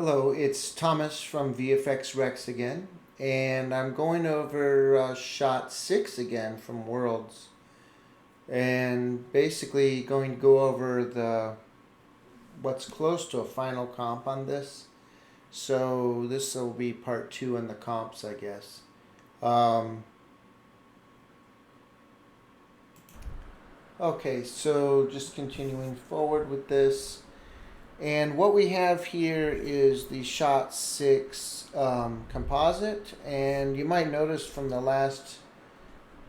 Hello, it's Thomas from VFX Rex again, and I'm going over shot 6 again from Worlds, and basically going to go over the what's close to a final comp on this. So this will be part 2 in the comps, I guess. Um, okay, so just continuing forward with this. And what we have here is the Shot 6 composite. And you might notice from the last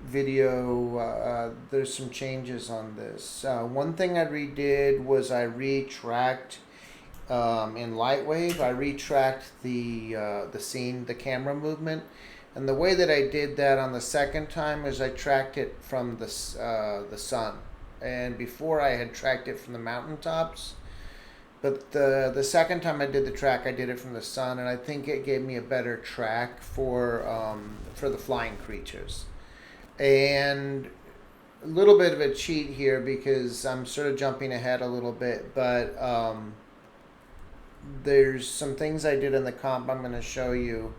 video, there's some changes on this. One thing I redid was I retracked in Lightwave. I retracked the scene, the camera movement. And the way that I did that on the second time is I tracked it from the sun. And before I had tracked it from the mountaintops. But the second time I did the track, I did it from the sun, and I think it gave me a better track for the flying creatures. And a little bit of a cheat here because I'm sort of jumping ahead a little bit, but there's some things I did in the comp I'm going to show you,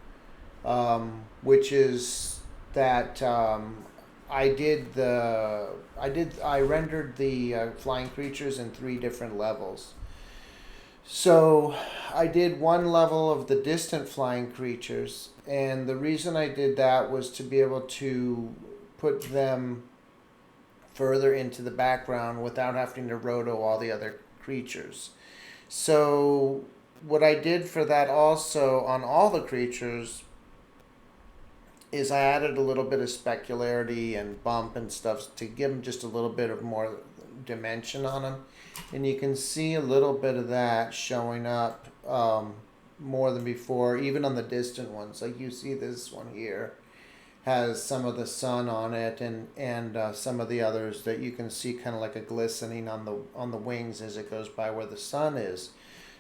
which is that I rendered the flying creatures in 3 different levels. So I did one level of the distant flying creatures, and the reason I did that was to be able to put them further into the background without having to roto all the other creatures. So what I did for that also on all the creatures is I added a little bit of specularity and bump and stuff to give them just a little bit of more dimension on them. And you can see a little bit of that showing up more than before, even on the distant ones. Like you see this one here has some of the sun on it, and some of the others that you can see kind of like a glistening on the wings as it goes by where the sun is.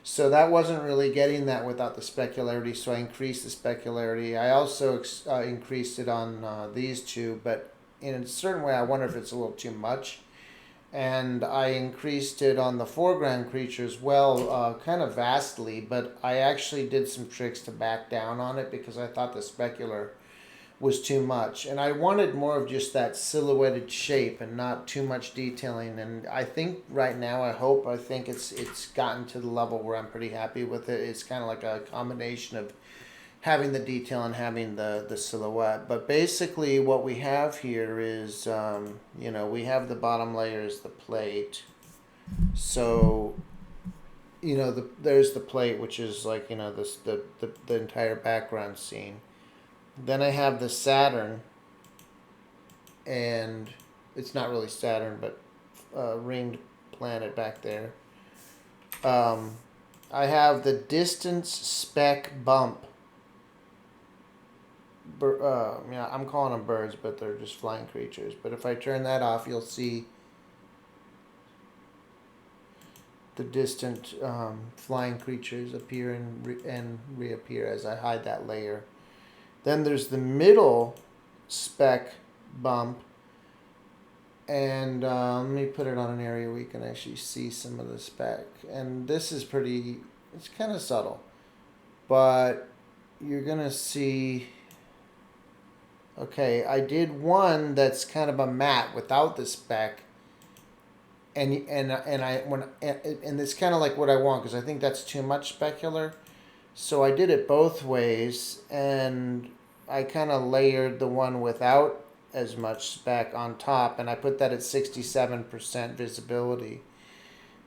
So that wasn't really getting that without the specularity, so I increased the specularity. I also increased it on these two, but in a certain way I wonder if it's a little too much. And I increased it on the foreground creatures, kind of vastly, but I actually did some tricks to back down on it because I thought the specular was too much. And I wanted more of just that silhouetted shape and not too much detailing. And I think right now, I think it's gotten to the level where I'm pretty happy with it. It's kind of like a combination of having the detail and having the silhouette. But basically what we have here is, we have the bottom layer is the plate. So, there's the plate, which is like, the entire background scene. Then I have the Saturn, and it's not really Saturn, but ringed planet back there. I have the distance spec bump. I'm calling them birds, but they're just flying creatures. But if I turn that off, you'll see the distant flying creatures appear and reappear as I hide that layer. Then there's the middle spec bump, and let me put it on an area where you can actually see some of the spec. And this is it's kind of subtle, but you're gonna see. Okay, I did one that's kind of a matte without the spec, and it's kind of like what I want because I think that's too much specular. So I did it both ways, and I kind of layered the one without as much spec on top, and I put that at 67% visibility.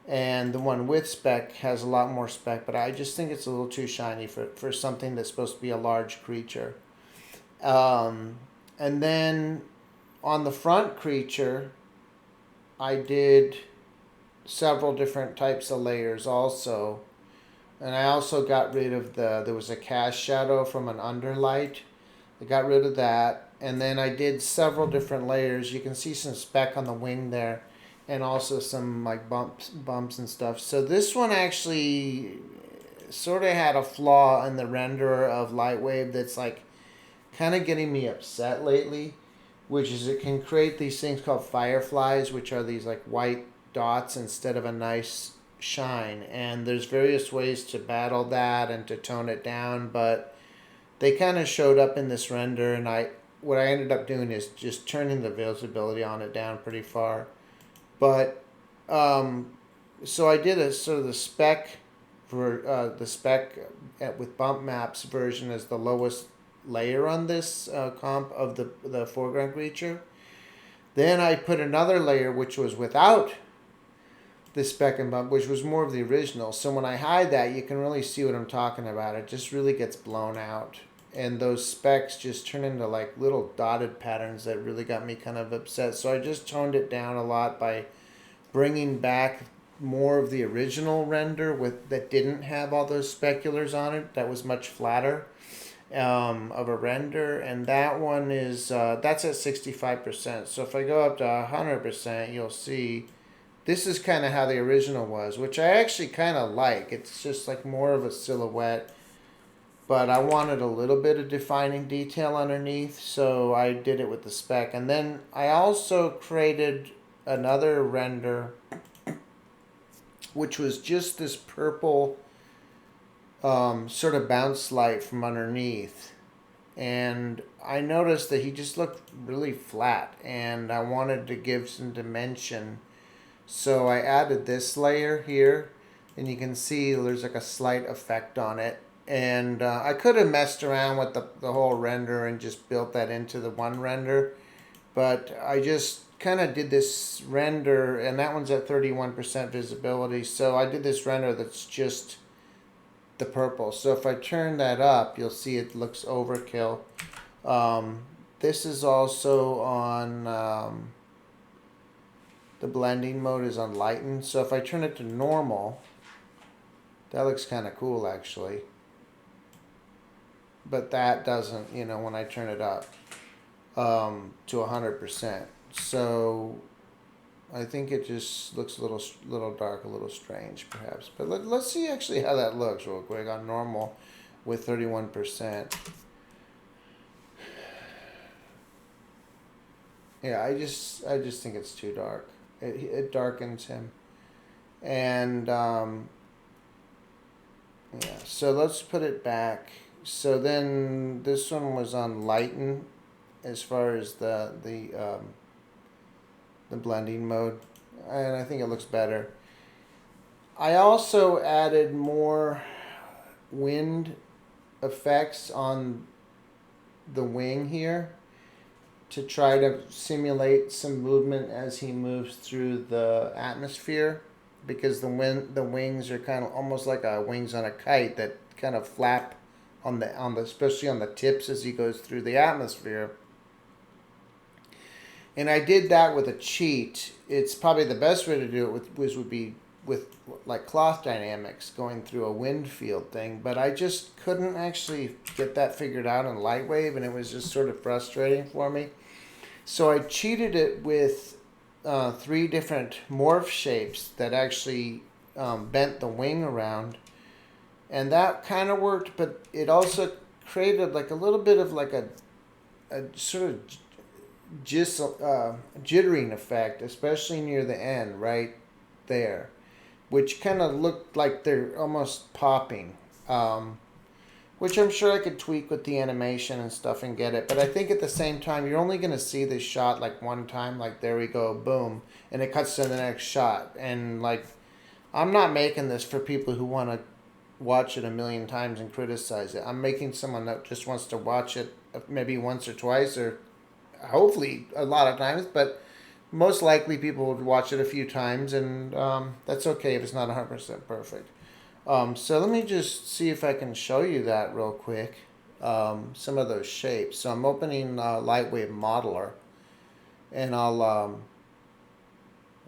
And the one with spec has a lot more spec, but I just think it's a little too shiny for something that's supposed to be a large creature. And then on the front creature, I did several different types of layers also. And I also got rid of there was a cast shadow from an underlight. I got rid of that. And then I did several different layers. You can see some speck on the wing there, and also some like bumps and stuff. So this one actually sort of had a flaw in the renderer of Lightwave that's like kind of getting me upset lately, which is it can create these things called fireflies, which are these like white dots instead of a nice shine, and there's various ways to battle that and to tone it down, but they kind of showed up in this render, and what I ended up doing is just turning the visibility on it down pretty far. But so I did a sort of the spec for with bump maps version as the lowest layer on this comp of the foreground creature. Then I put another layer which was without the spec and bump, which was more of the original. So when I hide that, you can really see what I'm talking about. It just really gets blown out. And those specks just turn into like little dotted patterns that really got me kind of upset. So I just toned it down a lot by bringing back more of the original render that didn't have all those speculars on it. That was much flatter of a render, and that one is that's at 65%. So if I go up to 100%, you'll see this is kind of how the original was, which I actually kind of like. It's just like more of a silhouette, but I wanted a little bit of defining detail underneath, so I did it with the spec. And then I also created another render which was just this purple sort of bounce light from underneath, and I noticed that he just looked really flat, and I wanted to give some dimension, so I added this layer here, and you can see there's like a slight effect on it. And I could have messed around with the whole render and just built that into the one render, but I just kind of did this render, and that one's at 31% visibility, so I did this render that's just the purple. So if I turn that up, you'll see it looks overkill. This is also on the blending mode is on lighten. So if I turn it to normal, that looks kind of cool actually. But that doesn't, when I turn it up to 100%. So I think it just looks a little dark, a little strange perhaps. But let's see actually how that looks real quick on normal with 31%. Yeah, I just think it's too dark. It darkens him. And yeah, so let's put it back. So then this one was on lighten as far as the blending mode, and I think it looks better. I also added more wind effects on the wing here to try to simulate some movement as he moves through the atmosphere, because the wings are kind of almost like wings on a kite that kind of flap on the especially on the tips as he goes through the atmosphere. And I did that with a cheat. It's probably the best way to do it would be with like cloth dynamics going through a wind field thing, but I just couldn't actually get that figured out in Lightwave, and it was just sort of frustrating for me. So I cheated it with 3 different morph shapes that actually bent the wing around, and that kind of worked, but it also created like a little bit of like a sort of jittering effect, especially near the end right there, which kind of looked like they're almost popping, which I'm sure I could tweak with the animation and stuff and get it. But I think at the same time, you're only going to see this shot like one time, like there we go, boom, and it cuts to the next shot. And like, I'm not making this for people who want to watch it a million times and criticize it. I'm making someone that just wants to watch it maybe once or twice, or hopefully a lot of times, but most likely people would watch it a few times, and that's okay if it's not 100% perfect. So let me just see if I can show you that real quick, some of those shapes. So I'm opening Lightwave Modeler, and I'll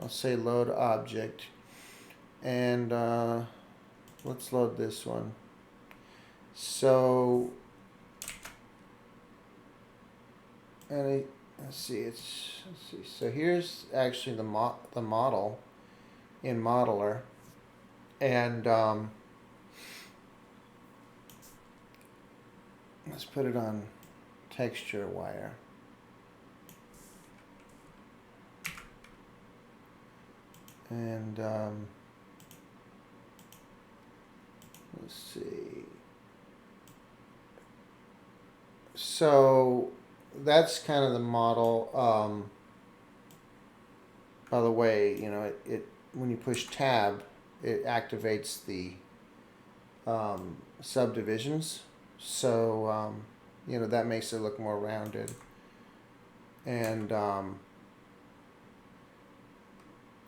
say load object, and let's load this one. So and let's see. So here's actually the model in Modeler, and let's put it on texture wire. And Let's see. So that's kind of the model. By the way, you know, it when you push tab, it activates the subdivisions. So you know, that makes it look more rounded. And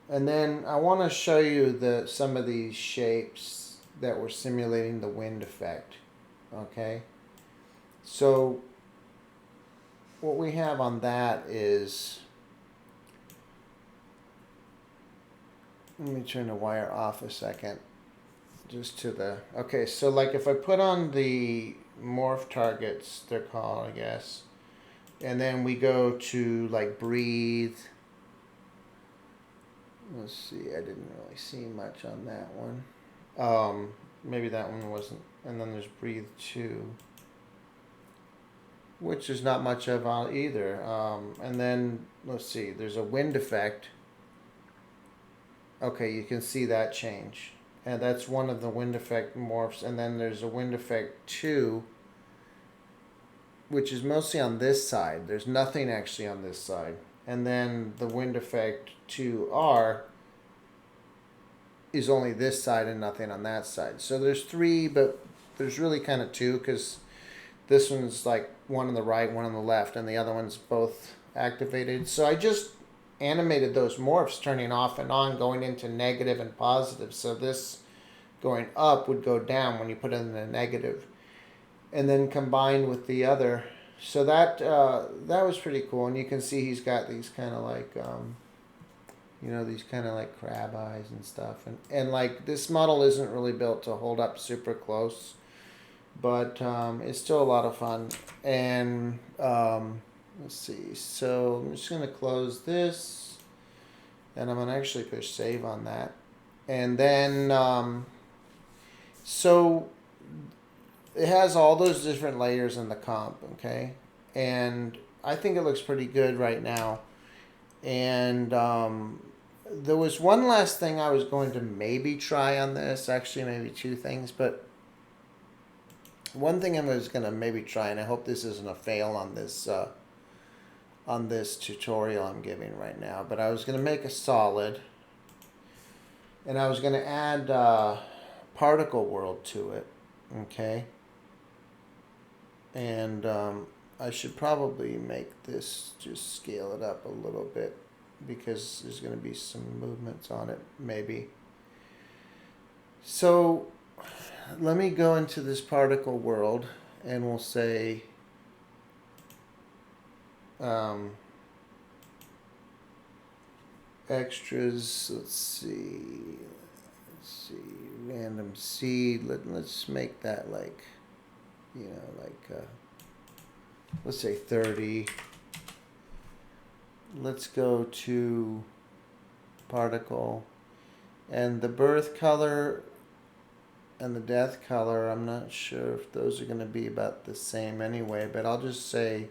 then I want to show you some of these shapes that we're simulating the wind effect. Okay. So what we have on that is, let me turn the wire off a second. Just to the, okay, so like if I put on the morph targets, they're called, I guess, and then we go to like breathe. Let's see, I didn't really see much on that one. Maybe that one wasn't, and then there's breathe 2, which is not much of either. And then let's see, there's a wind effect. Okay, you can see that change. And that's one of the wind effect morphs. And then there's a wind effect 2, which is mostly on this side. There's nothing actually on this side. And then the wind effect 2R is only this side and nothing on that side. So there's 3, but there's really kind of 2, because this one's like one on the right, one on the left, and the other one's both activated. So I just animated those morphs turning off and on, going into negative and positive. So this going up would go down when you put it in the negative, and then combined with the other. So that that was pretty cool. And you can see he's got these kind of like you know, these kind of like crab eyes and stuff. And like this model isn't really built to hold up super close, but it's still a lot of fun. And let's see, so I'm just going to close this, and I'm going to actually push save on that. And then so it has all those different layers in the comp, okay? And I think it looks pretty good right now. And there was one last thing I was going to maybe try on this, actually maybe 2 things, but one thing I was going to maybe try, and I hope this isn't a fail on this tutorial I'm giving right now, but I was going to make a solid, and I was going to add particle world to it, okay? And I should probably make this, just scale it up a little bit, because there's going to be some movements on it, maybe. So let me go into this particle world, and we'll say extras. Let's see, random seed. Let's make that like, you know, like let's say 30. Let's go to particle, and the birth color and the death color, I'm not sure if those are going to be about the same anyway, but I'll just say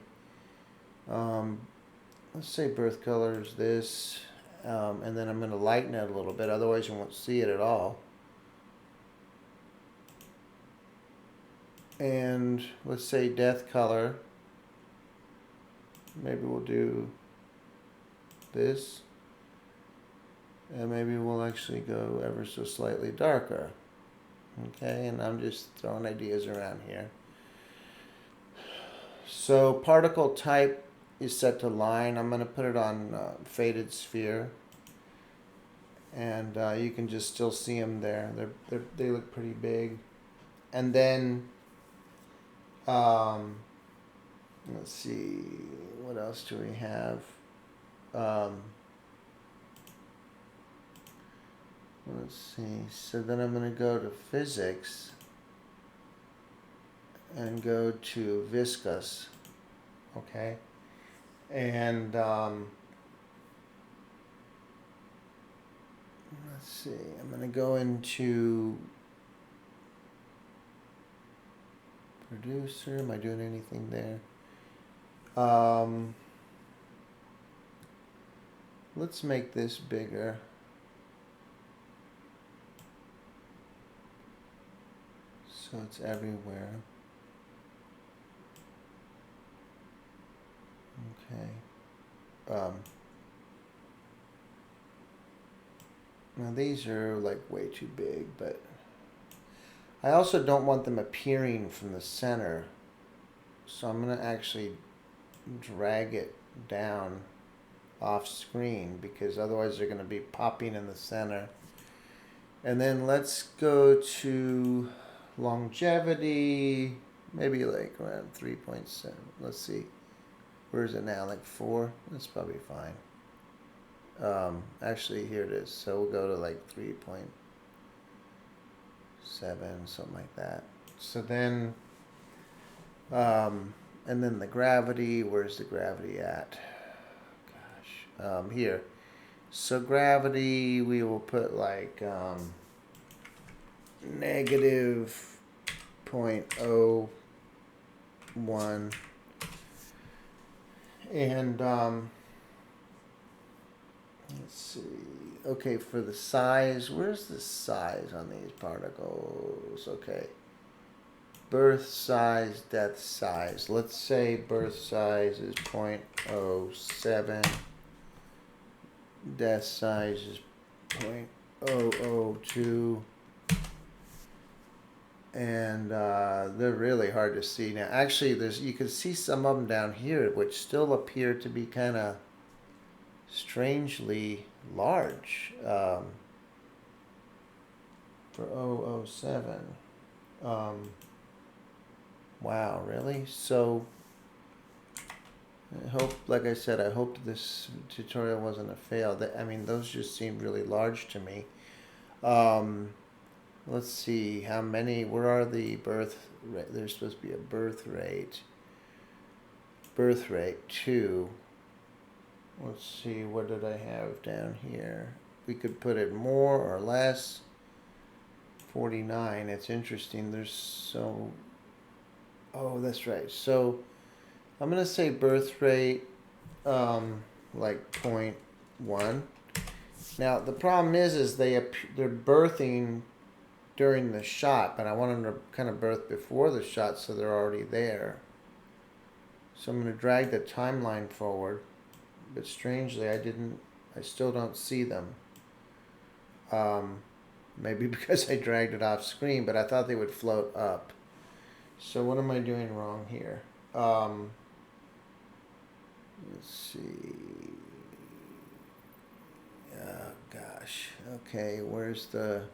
let's say birth color is this, and then I'm going to lighten it a little bit, otherwise you won't see it at all. And let's say death color, maybe we'll do this, and maybe we'll actually go ever so slightly darker. Okay, and I'm just throwing ideas around here. So particle type is set to line. I'm going to put it on faded sphere, and you can just still see them there. They look pretty big. And then let's see, what else do we have? Let's see, so then I'm going to go to physics and go to viscous, okay? And let's see, I'm going to go into producer. Am I doing anything there? Let's make this bigger. So it's everywhere. Okay. Now these are like way too big, but I also don't want them appearing from the center. So I'm going to actually drag it down off screen because otherwise they're going to be popping in the center. And then let's go to longevity, maybe like around 3.7. Let's see. Where is it now? Like 4? That's probably fine. Actually, here it is. So we'll go to like 3.7, something like that. So then, and then the gravity, where's the gravity at? Gosh, here. So gravity, we will put like negative 0.01. And let's see. Okay, for the size, where's the size on these particles? Okay. Birth size, death size. Let's say birth size is 0.07. Death size is 0.002. And they're really hard to see now. Actually, you can see some of them down here, which still appear to be kind of strangely large for 007. Wow, really? So I hope, like I said, I hope this tutorial wasn't a fail. I mean, those just seem really large to me. Let's see how many. Where are the birth rate? There's supposed to be a birth rate. Birth rate 2. Let's see, what did I have down here? We could put it more or less. 49. It's interesting. There's so. Oh, that's right. So I'm gonna say birth rate, like 0.1. Now the problem is they're birthing during the shot, but I want them to kind of birth before the shot so they're already there. So I'm going to drag the timeline forward, but strangely I still don't see them. Maybe because I dragged it off screen, but I thought they would float up. So what am I doing wrong here? Let's see. Oh gosh. Okay, where's the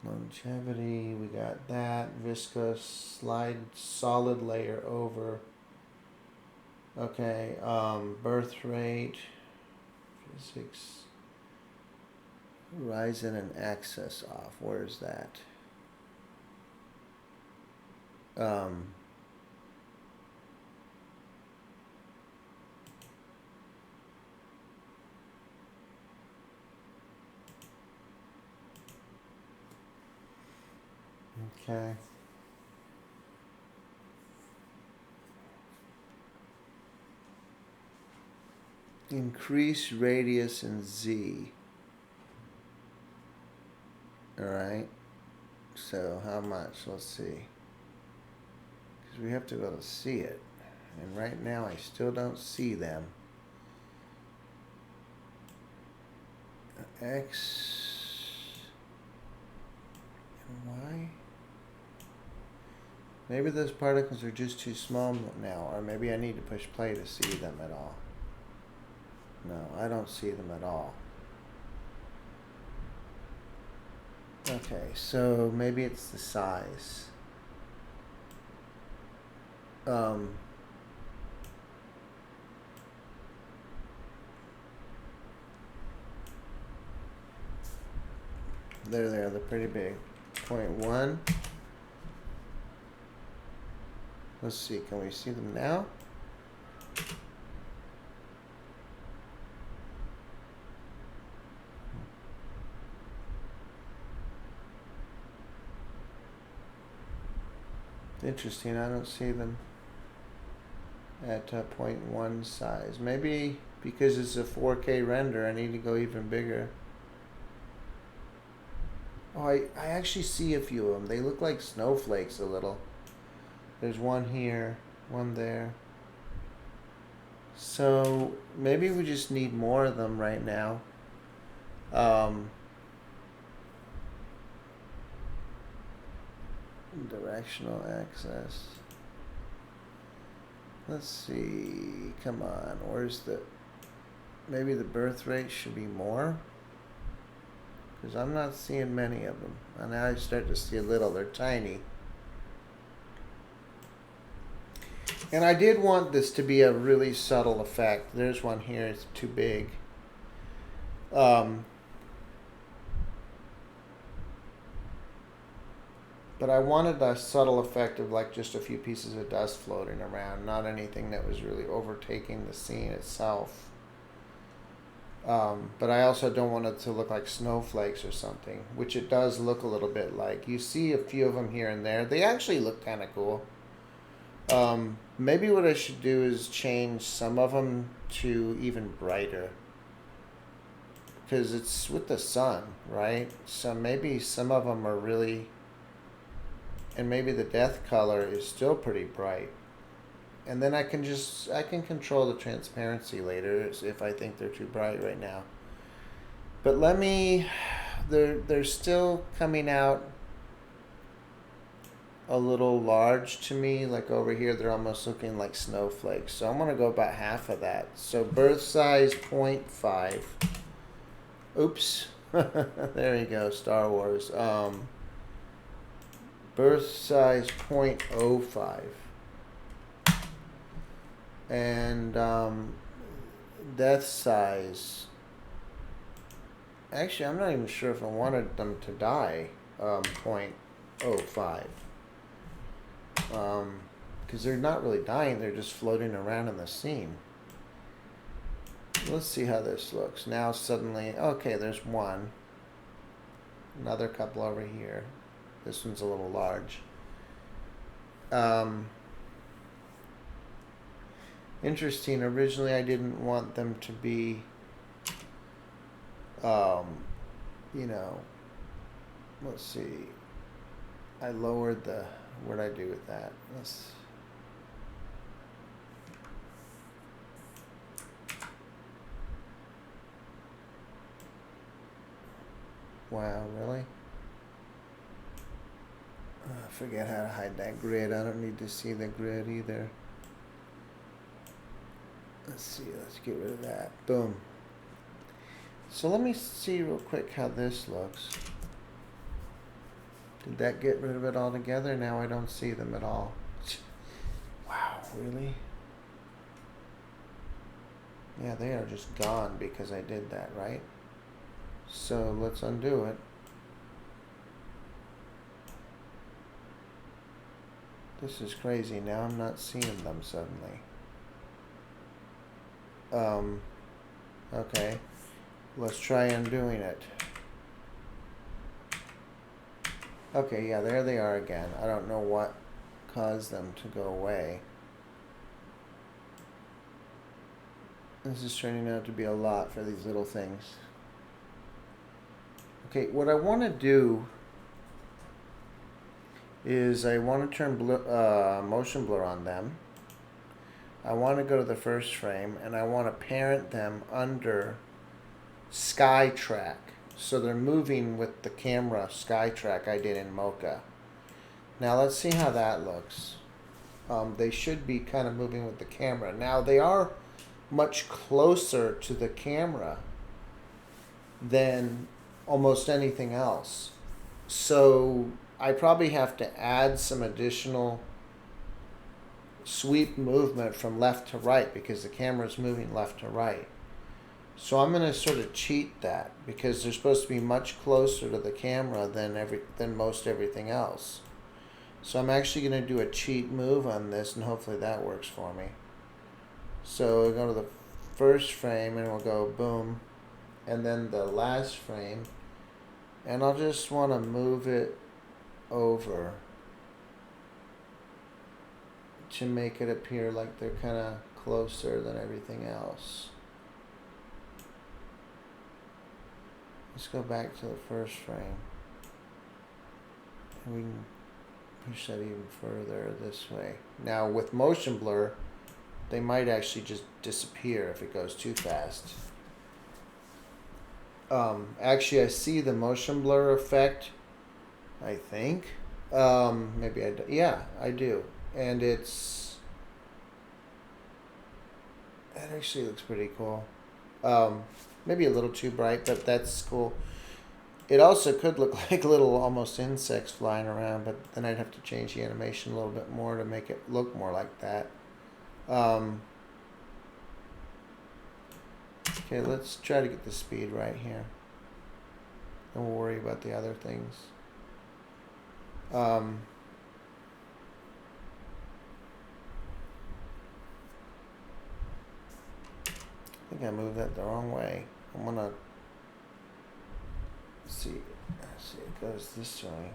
longevity? We got that. Viscous, slide solid layer over. Okay, birth rate, physics, horizon and axis off. Where's that? Okay. Increase radius in Z. Alright. So how much? Let's see. Because we have to be able to see it. And right now I still don't see them. X and Y. Maybe those particles are just too small now, or maybe I need to push play to see them at all. No, I don't see them at all. Okay, so maybe it's the size. They're pretty big. 0.1. Let's see, can we see them now? Interesting, I don't see them at 0.1 size. Maybe because it's a 4K render, I need to go even bigger. Oh, I actually see a few of them. They look like snowflakes a little. There's one here, one there. So maybe we just need more of them right now. Um, Directional axis. Let's see. Come on. Where's the... Maybe the birth rate should be more? Because I'm not seeing many of them. And now I start to see a little. They're tiny. And I did want this to be a really subtle effect. There's one here. It's too big. But I wanted a subtle effect of like just a few pieces of dust floating around, not anything that was really overtaking the scene itself. But I also don't want it to look like snowflakes or something, which it does look a little bit like. You see a few of them here and there. They actually look kind of cool. Maybe what I should do is change some of them to even brighter. Because it's with the sun, right? So maybe some of them are really... And maybe the death color is still pretty bright. And then I can control the transparency later if I think they're too bright right now. But let me... They're still coming out a little large to me. Like over here, they're almost looking like snowflakes. So I'm going to go about half of that. So birth size 0.5. Oops. There you go, Star Wars. Birth size 0.05. And death size... Actually, I'm not even sure if I wanted them to die 0.05. Because they're not really dying, they're just floating around in the scene. Let's see how this looks. Now suddenly, okay, there's one. Another couple over here. This one's a little large. Interesting. Originally, I didn't want them to be, you know, let's see. I lowered the, what did I do with that? Let's... Wow, really? I forget how to hide that grid. I don't need to see the grid either. Let's see, let's get rid of that. Boom. So let me see real quick how this looks. Did that get rid of it altogether? Now I don't see them at all. Wow, really? Yeah, they are just gone because I did that, right? So let's undo it. This is crazy. Now I'm not seeing them suddenly. Okay. Let's try undoing it. Okay, yeah, there they are again. I don't know what caused them to go away. This is turning out to be a lot for these little things. Okay, what I want to do is I want to turn motion blur on them. I want to go to the first frame and I want to parent them under sky track. So they're moving with the camera sky track I did in Mocha. Now let's see how that looks. They should be kind of moving with the camera. Now they are much closer to the camera than almost anything else. So I probably have to add some additional sweep movement from left to right because the camera is moving left to right. So I'm going to sort of cheat that because they're supposed to be much closer to the camera than most everything else. So I'm actually going to do a cheat move on this and hopefully that works for me. So we'll go to the first frame and we'll go boom, and then the last frame, and I'll just want to move it over to make it appear like they're kind of closer than everything else. Let's go back to the first frame. We can push that even further this way. Now with motion blur, they might actually just disappear if it goes too fast. Actually, I see the motion blur effect, I think. Maybe I do. Yeah, I do. And it actually looks pretty cool. Maybe a little too bright, but that's cool. It also could look like little almost insects flying around, but then I'd have to change the animation a little bit more to make it look more like that. Okay, let's try to get the speed right here. And we'll worry about the other things. I think I moved that the wrong way. I'm gonna see. It goes this way.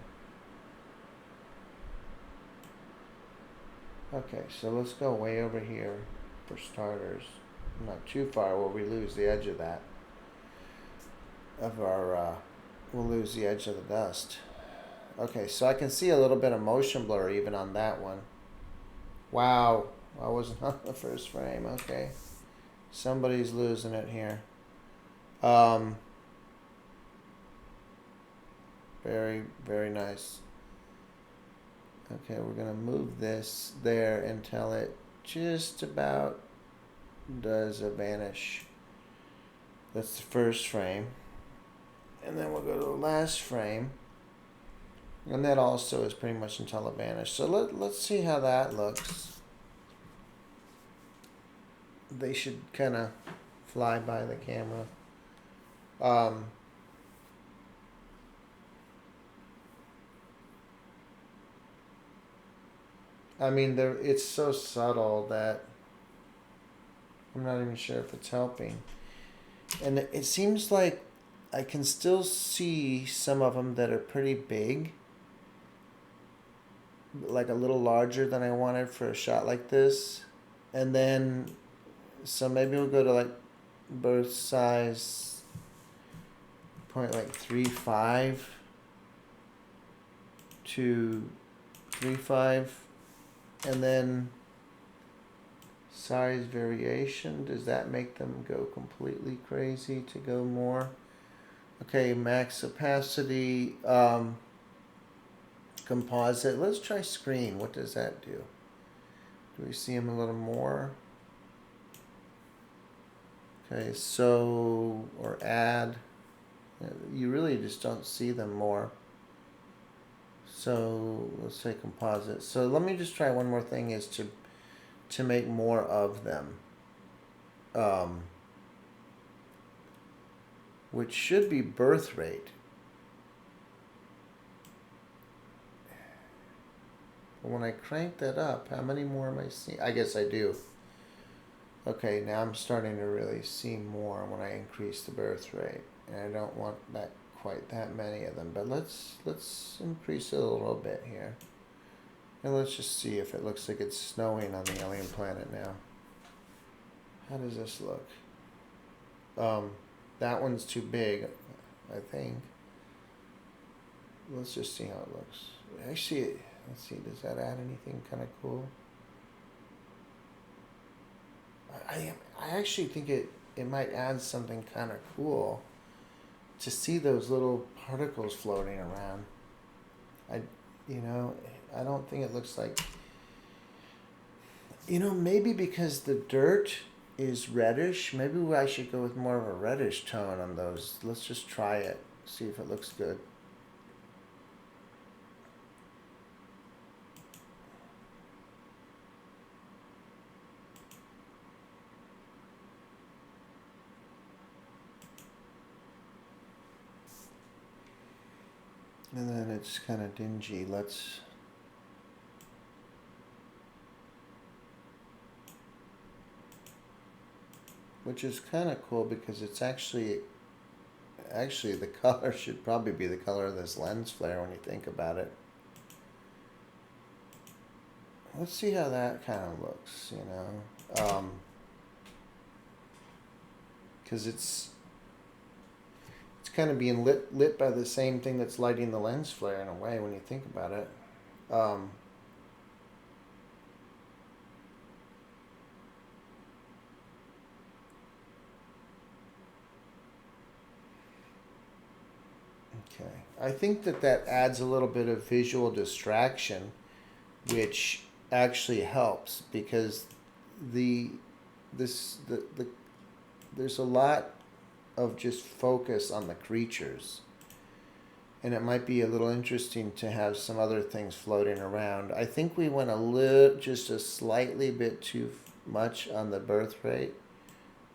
Okay, so let's go way over here for starters. Not too far where we lose the edge of that. We'll lose the edge of the dust. Okay, so I can see a little bit of motion blur even on that one. Wow, I wasn't on the first frame. Okay, somebody's losing it here. Very, very nice. Okay, we're gonna move this there until it just about does a vanish. That's the first frame. And then we'll go to the last frame. And that also is pretty much until it vanished. So let's see how that looks. They should kind of fly by the camera. I mean, it's so subtle that I'm not even sure if it's helping. And it seems like I can still see some of them that are pretty big. Like a little larger than I wanted for a shot like this. And then, so maybe we'll go to like birth size point like 3.5 to 3.5. And then size variation, does that make them go completely crazy to go more? Okay, max opacity, composite. Let's try screen. What does that do? Do we see them a little more? Okay, so, or add. You really just don't see them more. So let's say composite. So let me just try one more thing, is to make more of them. Which should be birth rate. But when I crank that up, how many more am I seeing? I guess I do. Okay, now I'm starting to really see more when I increase the birth rate. And I don't want that quite that many of them, but let's increase it a little bit here. And let's just see if it looks like it's snowing on the alien planet now. How does this look? That one's too big, I think. Let's just see how it looks. Actually, let's see, does that add anything kind of cool? I actually think it might add something kind of cool to see those little particles floating around. I don't think it looks like, maybe because the dirt is reddish, maybe I should go with more of a reddish tone on those. Let's just try it, see if it looks good. And then it's kind of dingy. Which is kind of cool because it's actually the color should probably be the color of this lens flare when you think about it. Let's see how that kind of looks, because it's kind of being lit by the same thing that's lighting the lens flare in a way when you think about it. Okay, I think that adds a little bit of visual distraction, which actually helps because the there's a lot of just focus on the creatures, and it might be a little interesting to have some other things floating around. I think we went just a slightly bit too much on the birth rate.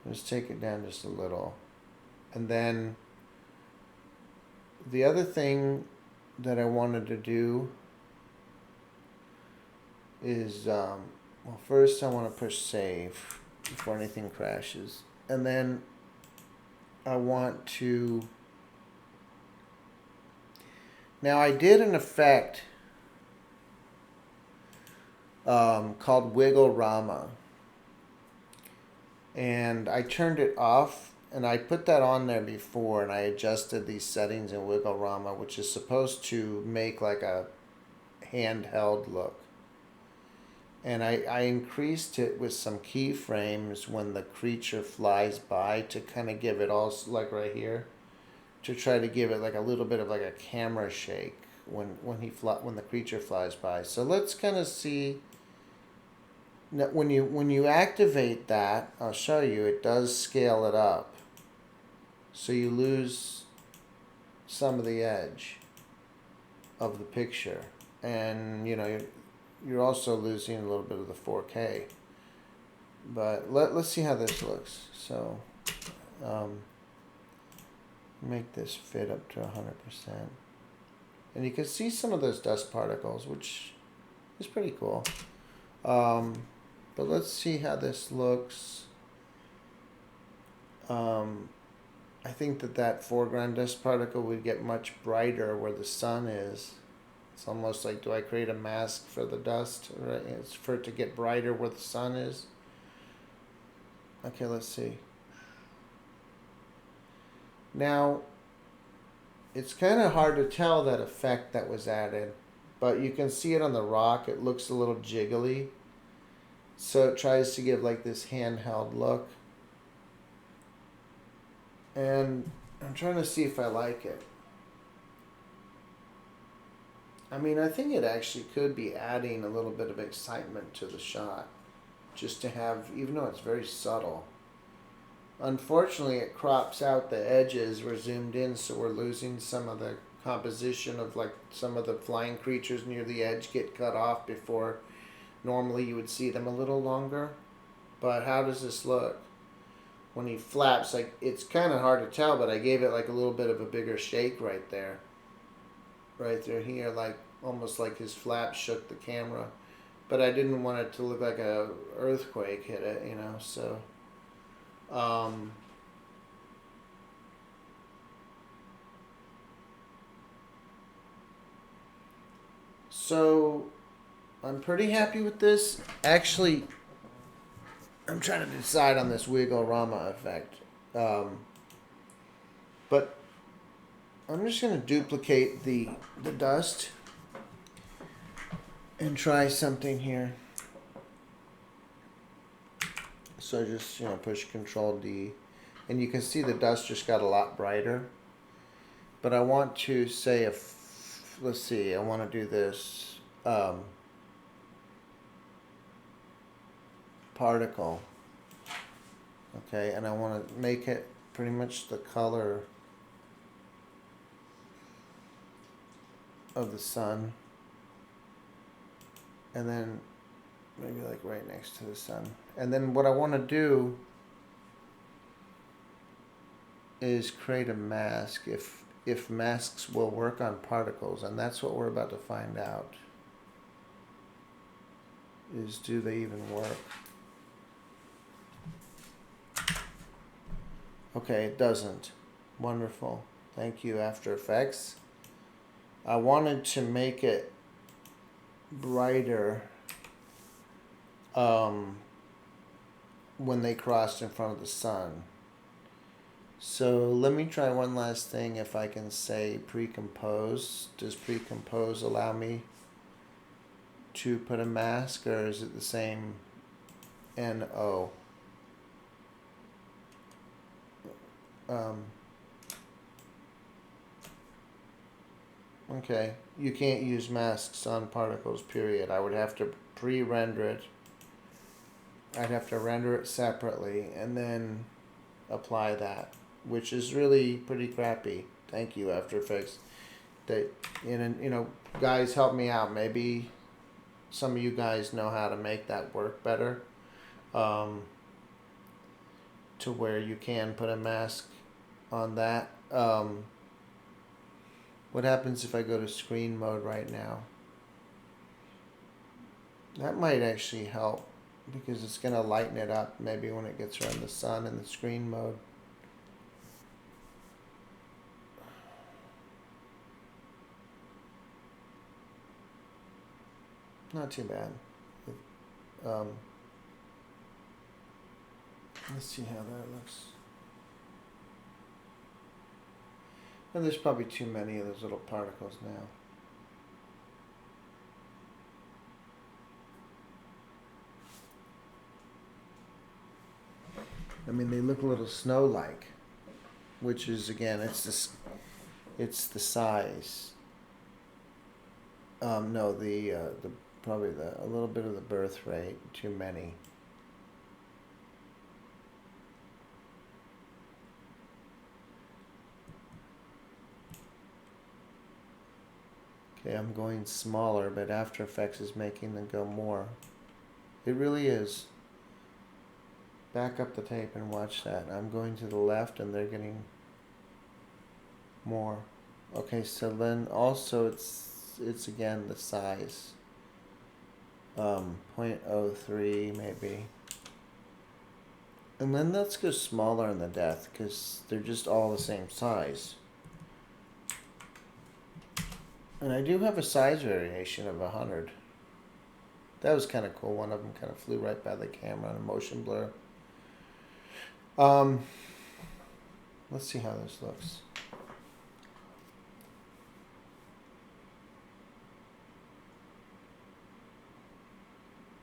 Let's take it down just a little, and then the other thing that I wanted to do is, well, first I want to push save before anything crashes. And then I want to, now I did an effect called Wiggle-Rama. And I turned it off, and I put that on there before, and I adjusted these settings in Wiggle-Rama, which is supposed to make like a handheld look. And I increased it with some keyframes when the creature flies by to kind of give it all, like right here, to try to give it like a little bit of like a camera shake when the creature flies by. So let's kind of see. Now, when you activate that, I'll show you, it does scale it up. So you lose some of the edge of the picture. And, you know, you're also losing a little bit of the 4K. But let's see how this looks. So, make this fit up to 100%. And you can see some of those dust particles, which is pretty cool. But let's see how this looks. I think that foreground dust particle would get much brighter where the sun is. It's almost like, do I create a mask for the dust? Right? It's for it to get brighter where the sun is. Okay, let's see. Now, it's kind of hard to tell that effect that was added, but you can see it on the rock. It looks a little jiggly. So it tries to give like this handheld look. And I'm trying to see if I like it. I mean, I think it actually could be adding a little bit of excitement to the shot. Just to have, even though it's very subtle. Unfortunately, it crops out the edges. We're zoomed in, so we're losing some of the composition of like some of the flying creatures near the edge get cut off before normally you would see them a little longer. But how does this look? When he flaps, like, it's kind of hard to tell, but I gave it like a little bit of a bigger shake right there. Right there here, like almost like his flap shook the camera. But I didn't want it to look like a earthquake hit it, you know, so so I'm pretty happy with this. Actually, I'm trying to decide on this Wiggle-Rama effect. But I'm just going to duplicate the dust and try something here. So just, you know, push Control D. And you can see the dust just got a lot brighter. But I want to say, let's see, I want to do this particle. Okay, and I want to make it pretty much the color of the sun. And then maybe like right next to the sun. And then what I want to do is create a mask if masks will work on particles, and that's what we're about to find out. Is, do they even work? Okay, it doesn't. Wonderful. Thank you, After Effects. I wanted to make it brighter when they crossed in front of the sun. So let me try one last thing. If I can say pre-compose, does pre-compose allow me to put a mask, or is it the same NO? Okay, you can't use masks on particles, period. I would have to pre-render it. I'd have to render it separately and then apply that, which is really pretty crappy. Thank you, After Effects. That, you know, guys, help me out. Maybe some of you guys know how to make that work better, to where you can put a mask on that. What happens if I go to screen mode right now? That might actually help, because it's going to lighten it up maybe when it gets around the sun in the screen mode. Not too bad. Let's see how that looks. And there's probably too many of those little particles now. I mean, they look a little snow-like, which is, again, it's the size. No, probably a little bit of the birth rate. Too many. Okay, I'm going smaller, but After Effects is making them go more. It really is. Back up the tape and watch that. I'm going to the left and they're getting more. Okay, so then also it's again the size. 0.03 maybe. And then let's go smaller in the depth, because they're just all the same size. And I do have a size variation of 100. That was kind of cool. One of them kind of flew right by the camera on a motion blur. Let's see how this looks.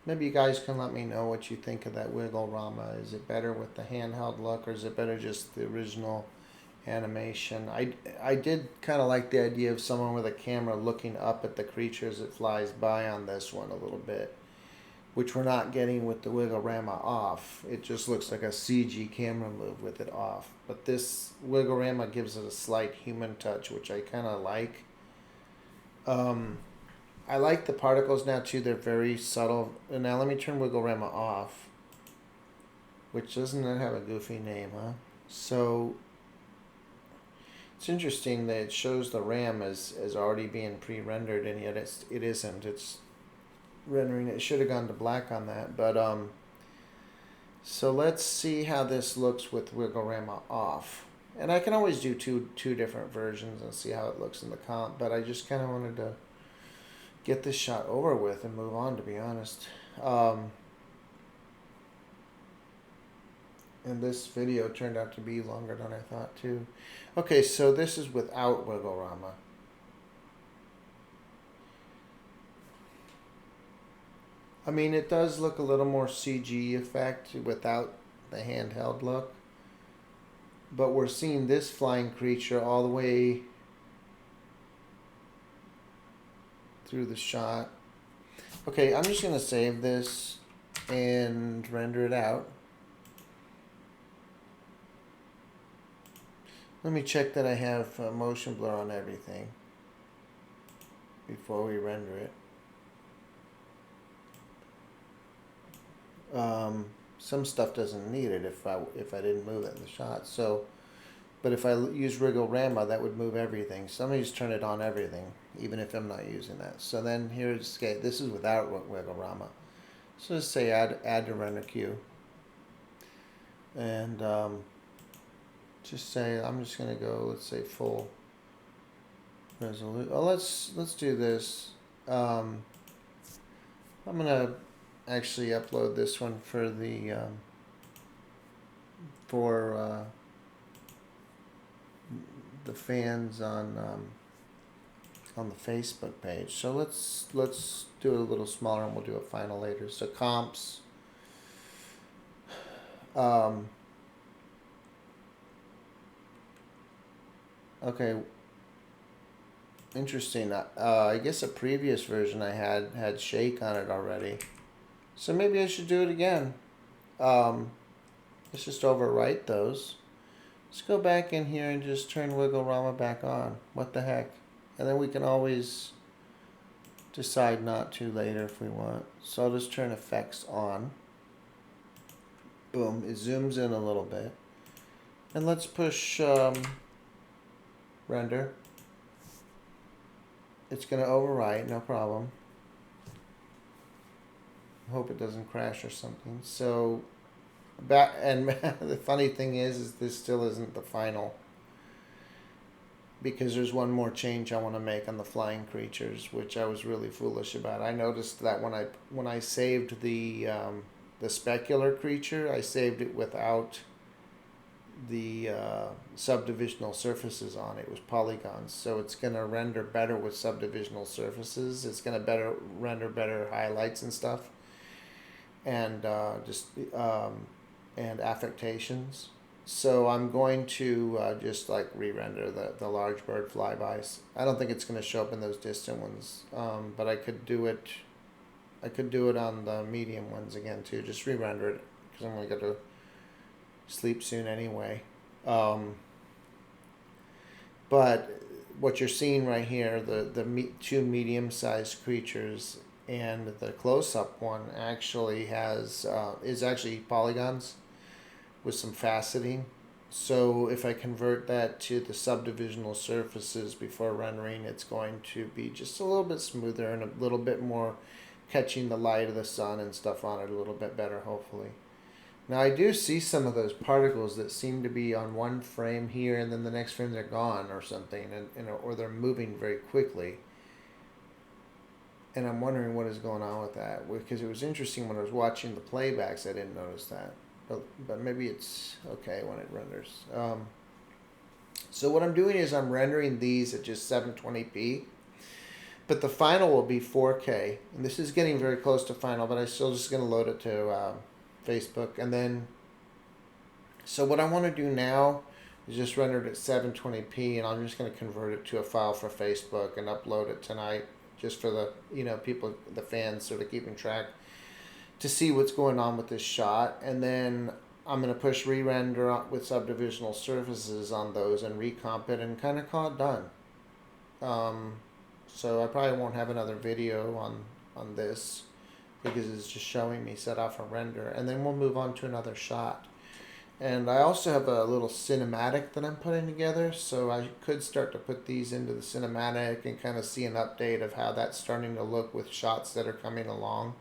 Maybe you guys can let me know what you think of that Wiggle-Rama. Is it better with the handheld look, or is it better just the original animation? I did kind of like the idea of someone with a camera looking up at the creature as it flies by on this one a little bit, which we're not getting with the Wiggle-Rama off. It just looks like a CG camera move with it off. But this Wiggle-Rama gives it a slight human touch, which I kind of like. I like the particles now too. They're very subtle. And now let me turn Wiggle-Rama off, which doesn't have a goofy name, huh? So it's interesting that it shows the RAM as already being pre-rendered, and yet it isn't. It's rendering it. Should have gone to black on that, but so let's see how this looks with Wiggle-Rama off. And I can always do two different versions and see how it looks in the comp, but I just kind of wanted to get this shot over with and move on, to be honest. And this video turned out to be longer than I thought too. Okay, so this is without Wiggle-Rama. I mean, it does look a little more CG effect without the handheld look. But we're seeing this flying creature all the way through the shot. Okay, I'm just going to save this and render it out. Let me check that I have motion blur on everything before we render it. Some stuff doesn't need it if I didn't move it in the shot. So, but if I use Wiggle-Rama, that would move everything. So let me just turn it on everything, even if I'm not using that. So then here's, okay, this is without Wiggle-Rama. So just say add to render queue, and just say I'm just gonna go. Let's say full resolution. Oh, let's do this. I'm gonna actually upload this one for the the fans on the Facebook page. So let's do it a little smaller, and we'll do a final later. So comps. Okay. Interesting. I guess a previous version I had shake on it already. So maybe I should do it again. Let's just overwrite those. Let's go back in here and just turn Wigglorama back on. What the heck? And then we can always decide not to later if we want. So I'll just turn effects on. Boom. It zooms in a little bit. And let's push render. It's going to overwrite, no problem. I hope it doesn't crash or something. So, and the funny thing is this still isn't the final, because there's one more change I want to make on the flying creatures, which I was really foolish about. I noticed that when I saved the specular creature, I saved it without the subdivisional surfaces on it. It was polygons, so it's going to render better with subdivisional surfaces. It's going to render better highlights and stuff, and and affectations. So I'm going to just like re-render the large bird flybys. I don't think it's going to show up in those distant ones, but I could do it. I could do it on the medium ones again too. Just re-render it, because I'm going to go to sleep soon anyway. But what you're seeing right here, the two medium-sized creatures and the close-up one actually is actually polygons with some faceting. So if I convert that to the subdivisional surfaces before rendering, it's going to be just a little bit smoother and a little bit more catching the light of the sun and stuff on it a little bit better, hopefully. Now I do see some of those particles that seem to be on one frame here, and then the next frame they're gone or something, or they're moving very quickly. And I'm wondering what is going on with that, because it was interesting when I was watching the playbacks. I didn't notice that, but maybe it's okay when it renders. So what I'm doing is I'm rendering these at just 720p, but the final will be 4K, and this is getting very close to final, but I'm still just going to load it to Facebook. And then, so what I want to do now is just render it at 720p, and I'm just going to convert it to a file for Facebook and upload it tonight, just for the people, the fans, sort of keeping track to see what's going on with this shot. And then I'm going to push re-render with subdivisional surfaces on those and recomp it and kind of call it done. So I probably won't have another video on this, because it's just showing me set off a render, and then we'll move on to another shot. And I also have a little cinematic that I'm putting together, so I could start to put these into the cinematic and kind of see an update of how that's starting to look with shots that are coming along.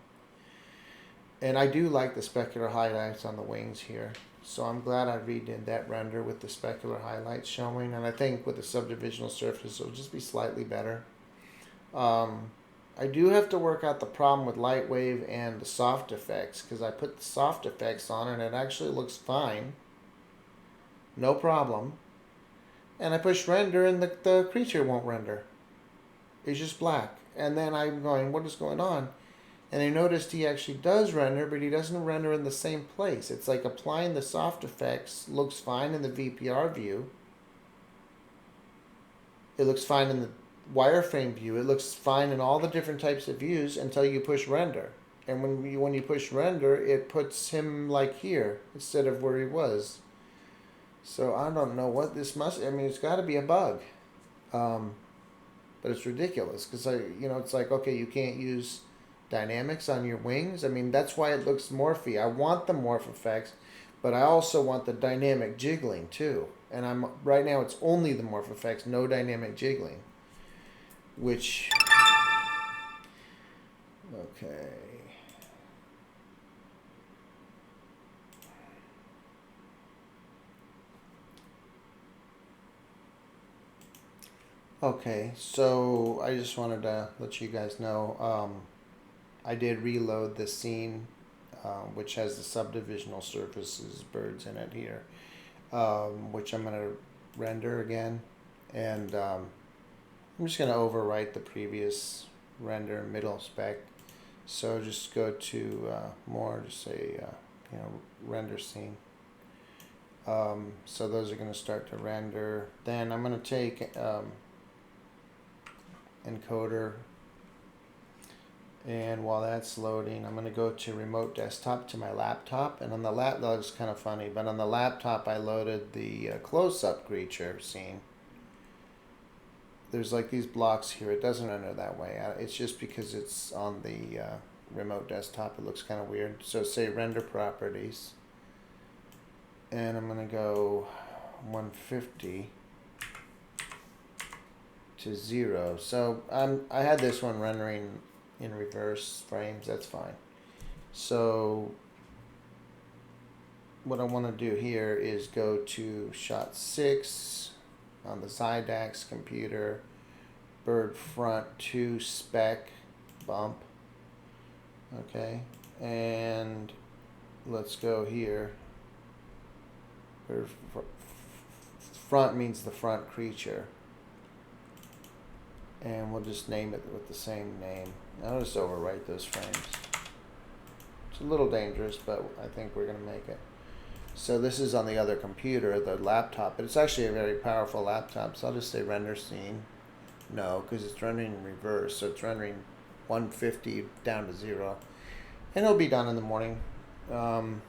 And I do like the specular highlights on the wings here, so I'm glad I redid that render with the specular highlights showing, and I think with the subdivisional surface it'll just be slightly better. I do have to work out the problem with light wave and the soft effects, because I put the soft effects on and it actually looks fine, no problem, and I push render and the creature won't render. It's just black. And then I'm going, what is going on? And I noticed he actually does render, but he doesn't render in the same place. It's like applying the soft effects looks fine in the VPR view. It looks fine in the wireframe view. It looks fine in all the different types of views until you push render. And when you push render, it puts him like here instead of where he was. So I don't know what this must. I mean, it's got to be a bug. But it's ridiculous, because it's like, okay, you can't use dynamics on your wings. I mean, that's why it looks morphy. I want the morph effects, but I also want the dynamic jiggling too. And right now it's only the morph effects, no dynamic jiggling. Which, okay. Okay, so I just wanted to let you guys know, I did reload the scene, which has the subdivisional surfaces birds in it here, which I'm going to render again. And I'm just going to overwrite the previous render middle spec. So just go to more, just say, render scene. So those are going to start to render. Then I'm going to take encoder, and while that's loading, I'm going to go to remote desktop to my laptop. And on the that was kind of funny, but on the laptop I loaded the close-up creature scene. There's like these blocks here. It doesn't render that way. It's just because it's on the remote desktop. It looks kind of weird. So say render properties, and I'm going to go 150 to 0. So I had this one rendering in reverse frames. That's fine. So what I want to do here is go to shot 6 on the Zydax computer, bird front 2 spec bump. Okay, and let's go here. Bird front means the front creature, and we'll just name it with the same name. I'll just overwrite those frames. It's a little dangerous, but I think we're going to make it. So this is on the other computer, the laptop, but it's actually a very powerful laptop. So I'll just say render scene. No, because it's rendering in reverse. So it's rendering 150 down to 0. And it'll be done in the morning. And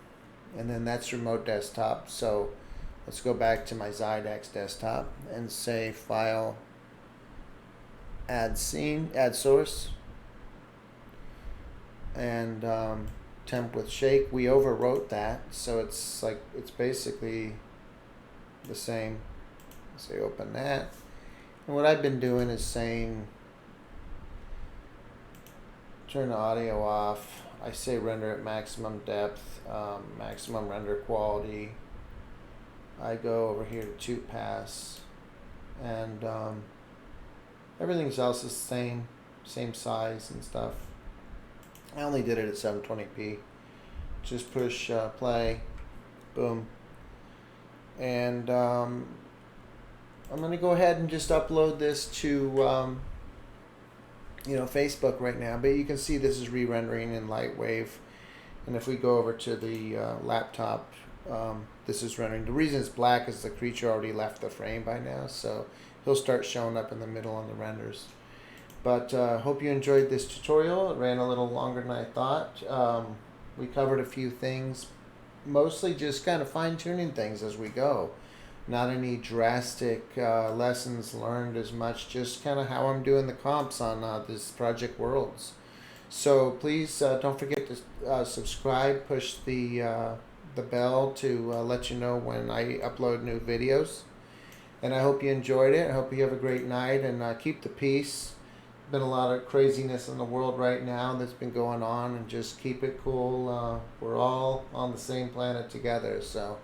then that's remote desktop. So let's go back to my Zydax desktop and say file, add scene, add source. And temp with shake. We overwrote that, so it's like it's basically the same. Say open that, and what I've been doing is saying turn the audio off. I say render at maximum depth, maximum render quality. I go over here to 2 pass, and everything else is the same size and stuff. I only did it at 720p. Just push play, boom, and I'm gonna go ahead and just upload this to Facebook right now. But you can see this is re-rendering in Lightwave, and if we go over to the laptop, this is rendering. The reason it's black is the creature already left the frame by now, so he'll start showing up in the middle on the renders. But hope you enjoyed this tutorial. It ran a little longer than I thought. We covered a few things, mostly just kind of fine-tuning things as we go. Not any drastic lessons learned as much, just kind of how I'm doing the comps on this Project Worlds. So please don't forget to subscribe, push the bell to let you know when I upload new videos. And I hope you enjoyed it. I hope you have a great night, and keep the peace. Been a lot of craziness in the world right now that's been going on, and just keep it cool. We're all on the same planet together, so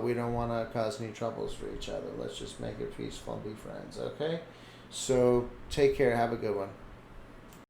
we don't want to cause any troubles for each other. Let's just make it peaceful and be friends, okay? So take care. Have a good one.